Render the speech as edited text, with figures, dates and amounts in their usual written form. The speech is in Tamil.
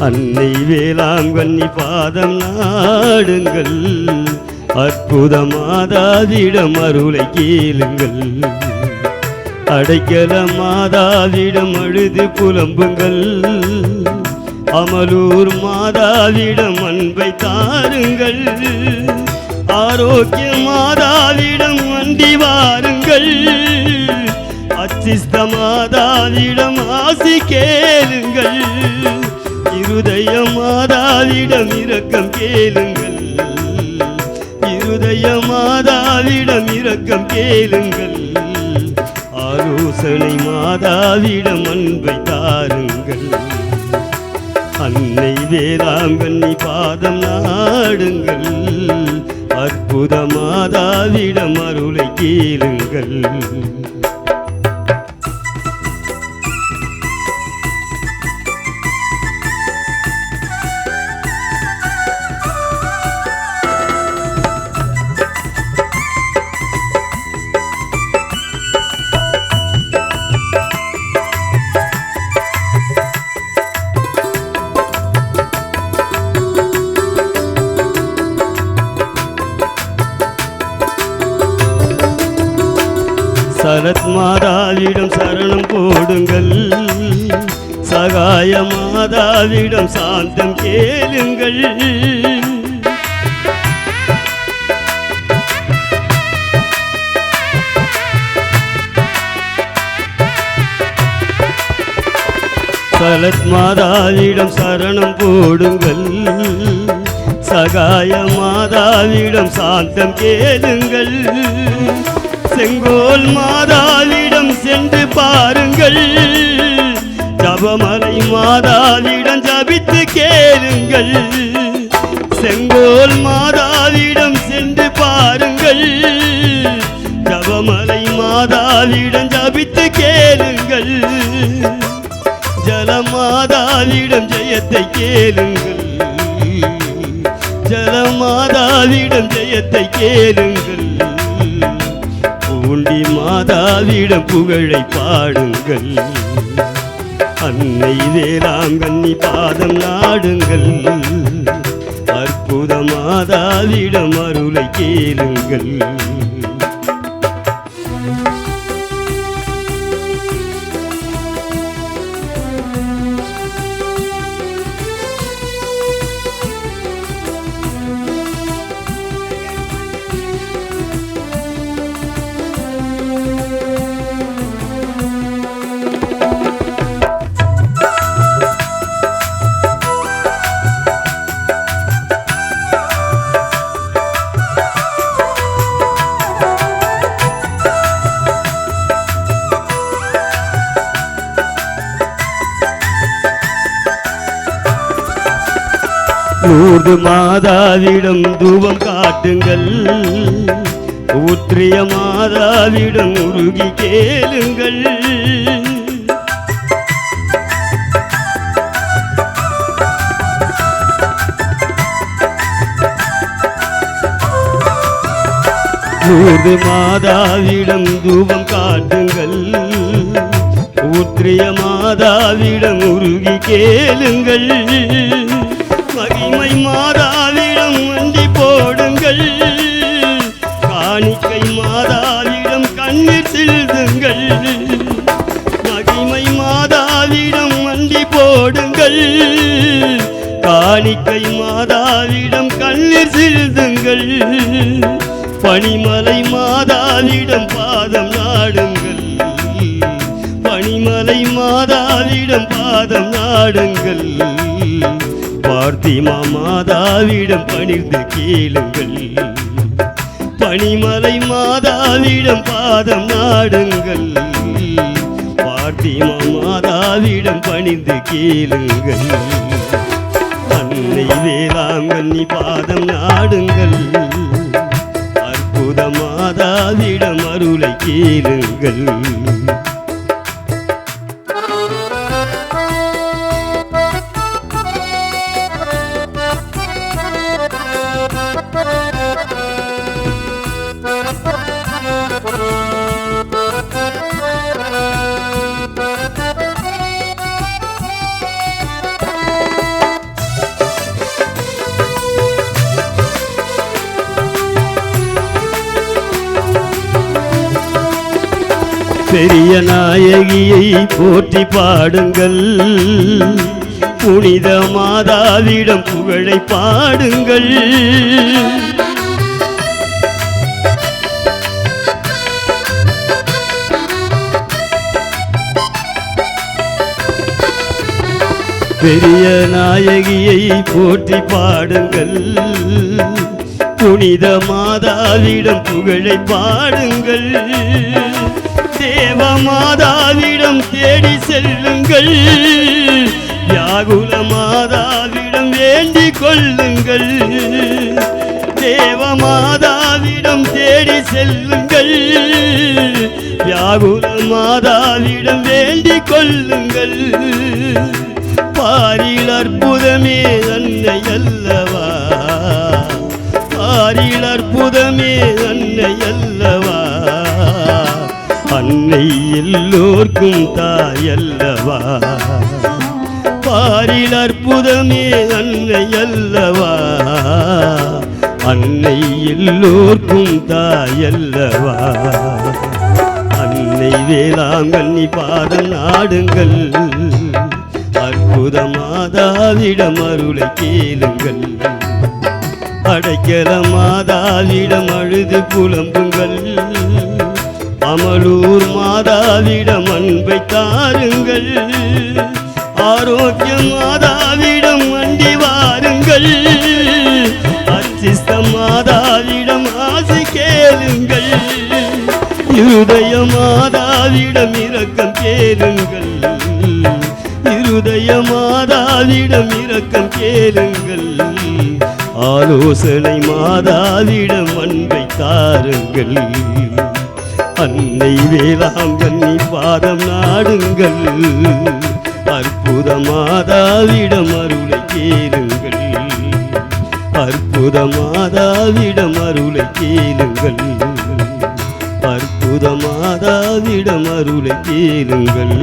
அன்னை வேளாங்கண்ணி பாதம் நாடுங்கள், அற்புத மாதாவிடம் அருளை கேளுங்கள். அடைக்கல மாதாவிடம் அழுது புலம்புங்கள், அமலூர் மாதாவிடம் அன்பை தாருங்கள். ஆரோக்கிய மாதாவிடம் அண்டி வாருங்கள், அச்சிஸ்த மாதாவிடம் ஆசி கேளுங்கள். இருதய மாதாவிடம் இரக்கம் கேளுங்கள், இருதய மாதாவிடம் இரக்கம் கேளுங்கள். ஆலோசனை மாதாவிடம் அன்பை தாருங்கள். அன்னை வேளாங்கண்ணி பாதம் நாடுங்கள், அற்புத மாதாவிடம் அருளை கேளுங்கள். சரத் மாதாவிடம் சரணம் போடுங்கள், சகாய மாதாவிடம் சாந்தம் கேளுங்கள். சரத் மாதாவிடம் சரணம் போடுங்கள், சகாய மாதாவிடம் சாந்தம் கேளுங்கள். செங்கோல் மாதாவிடம் சென்று பாருங்கள், ஜபமலை மாதாவிடம் ஜபித்து கேளுங்கள். செங்கோல் மாதாவிடம் சென்று பாருங்கள், ஜபமலை மாதாவிடம் ஜபித்து கேளுங்கள். ஜலமாதாவிடம் ஜெயத்தை கேளுங்கள், ஜலமாதாவிடம் ஜெயத்தை கேளுங்கள். பூண்டி மாதாவிடம் புகழை பாடுங்கள், அன்னை வேளாங்கண்ணி பாதம் நாடுங்கள். அற்புத மாதாவிடம் அருளை கேளுங்கள். லூர்து மாதாவிடம் தூபம் காட்டுங்கள், ஊற்றிய மாதாவிடம் உருகி கேளுங்கள். லூர்து மாதாவிடம் தூபம் காட்டுங்கள், ஊற்றிய மாதாவிடம் உருகி கேளுங்கள். மகிமை மாதாவிடம் அண்டி போடுங்கள், காணிக்கை மாதாவிடம் கண்ணீர் சிந்துங்கள். மகிமை மாதாவிடம் அண்டி போடுங்கள், காணிக்கை மாதாவிடம் கண்ணீர் சிந்துங்கள். பனிமலை மாதாவிடம் பாதம் நாடுங்கள், பனிமலை மாதாவிடம் பாதம் நாடுங்கள். பார்த்திமா மாதாவிடம் பணிந்து கேளுங்கள், பனிமலை மாதாவிடம் பாதம் நாடுங்கள். பார்த்திமா மாதாவிடம் பணிந்து கேளுங்கள், அன்னை வேளாங்கண்ணி பாதம் நாடுங்கள். அற்புத மாதாவிடம் அருளை கேளுங்கள். பெரிய நாயகியை போற்றி பாடுங்கள், புனித மாதாவிடம் புகழை பாடுங்கள். பெரிய நாயகியை போற்றி பாடுங்கள், புனித மாதாவிடம் புகழை பாடுங்கள். தேவ மாதாவிடம் தேடி செல்லுங்கள், வியாகுல மாதாவிடம் வேண்டிக் கொள்ளுங்கள். தேவ மாதாவிடம் தேடி செல்லுங்கள், வியாகுல மாதாவிடம் வேண்டிக் கொள்ளுங்கள். பாரில் அற்புதமே அன்னை அல்லவா, பாரில் அற்புதமே அன்னை அல்லவா, அன்னை எல்லோர்க்கும் தாயல்லவா. பாரில் அற்புதமே அன்னை அல்லவா, அன்னை எல்லோர்க்கும் தாயல்லவா. அன்னை வேளாங்கண்ணி பாதம் நாடுங்கள், அற்புத மாதாவிடம் அருளை கேளுங்கள். அடைக்கல மாதாவிடம் அழுது புலம்புங்கள், அமலூர் மாதாவிடம் அன்பை தாருங்கள். ஆரோக்கிய மாதாவிடம் அண்டி வாருங்கள், அச்சிஸ்த மாதாவிடம் ஆசி கேளுங்கள். இருதய மாதாவிடம் இரக்கம் கேளுங்கள், இருதய மாதாவிடம் இரக்கம் கேளுங்கள். ஆலோசனை மாதாவிடம் அன்பை தாருங்கள். அன்னை வேளாங்கண்ணி பாதம் நாடுங்கள், அற்புத மாதாவிடம் அருளை கேளுங்கள். அற்புத மாதாவிடம் அருளை கேளுங்கள், அற்புத மாதாவிடம் அருளை கேளுங்கள்.